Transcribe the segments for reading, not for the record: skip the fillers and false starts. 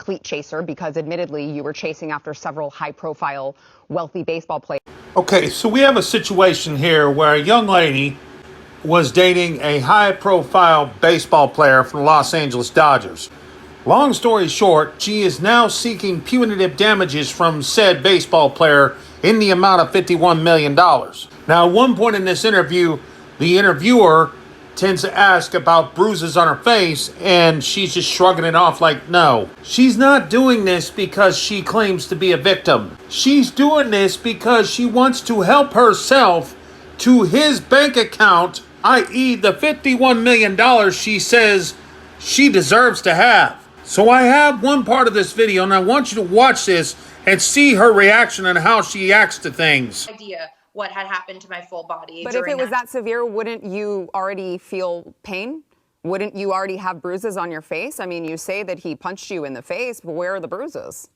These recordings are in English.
cleat chaser because admittedly you were chasing after several high-profile, wealthy baseball players. Okay, so we have a situation here where a young lady was dating a high-profile baseball player from the Los Angeles Dodgers. Long story short, she is now seeking punitive damages from said baseball player in the amount of $51 million. Now, at one point in this interview, the interviewer tends to ask about bruises on her face, and she's just shrugging it off like, no. She's not doing this because she claims to be a victim. She's doing this because she wants to help herself to his bank account, i.e. the $51 million she says she deserves to have. So I have one part of this video, and I want you to watch this and see her reaction and how she acts to things. Idea what had happened to my full body. But if it was that severe, wouldn't you already feel pain? Wouldn't you already have bruises on your face? I mean, you say that he punched you in the face, but where are the bruises?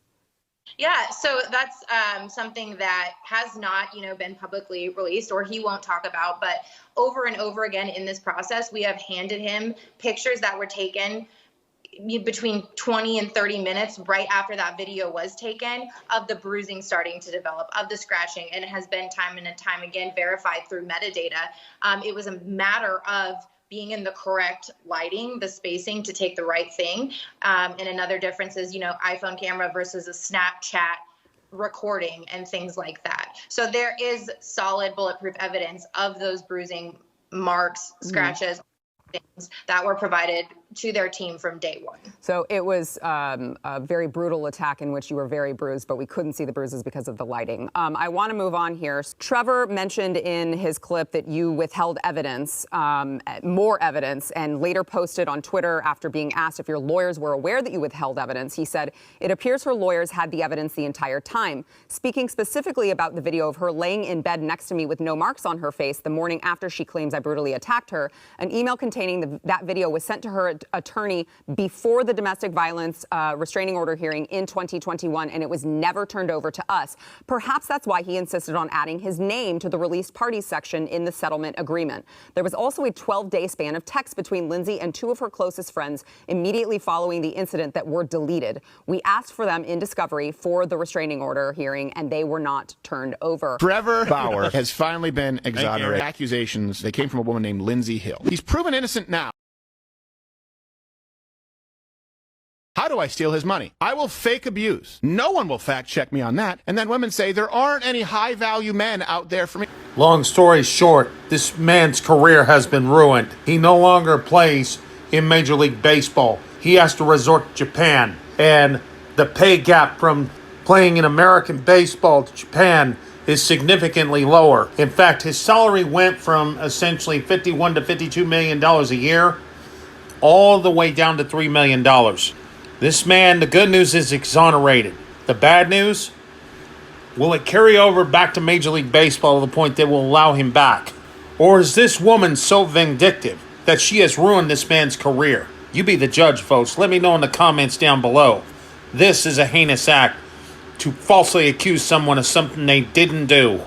Yeah, so that's something that has not, been publicly released, or he won't talk about. But over and over again in this process, we have handed him pictures that were taken between 20 and 30 minutes right after that video was taken, of the bruising starting to develop, of the scratching, and it has been time and time again verified through metadata. It was a matter of being in the correct lighting, the spacing to take the right thing. And another difference is, iPhone camera versus a Snapchat recording and things like that. So there is solid bulletproof evidence of those bruising marks, scratches, things that were provided to their team from day one. So it was a very brutal attack in which you were very bruised, but we couldn't see the bruises because of the lighting. I want to move on here. Trevor mentioned in his clip that you withheld evidence, more evidence, and later posted on Twitter after being asked if your lawyers were aware that you withheld evidence. He said, "It appears her lawyers had the evidence the entire time." Speaking specifically about the video of her laying in bed next to me with no marks on her face the morning after she claims I brutally attacked her, an email containing that video was sent to her attorney before the domestic violence restraining order hearing in 2021, and it was never turned over to us. Perhaps that's why he insisted on adding his name to the released parties section in the settlement agreement. There was also a 12-day span of texts between Lindsay and two of her closest friends immediately following the incident that were deleted. We asked for them in discovery for the restraining order hearing, and they were not turned over. Trevor Bauer has finally been exonerated. Accusations, they came from a woman named Lindsay Hill. He's proven innocent now. How do I steal his money? I will fake abuse. No one will fact check me on that. And then women say there aren't any high value men out there for me. Long story short, this man's career has been ruined. He no longer plays in Major League Baseball. He has to resort to Japan. And the pay gap from playing in American baseball to Japan is significantly lower. In fact, his salary went from essentially $51 to $52 million a year all the way down to $3 million. This man, the good news is exonerated. The bad news, will it carry over back to Major League Baseball to the point that will allow him back? Or is this woman so vindictive that she has ruined this man's career? You be the judge, folks. Let me know in the comments down below. This is a heinous act to falsely accuse someone of something they didn't do.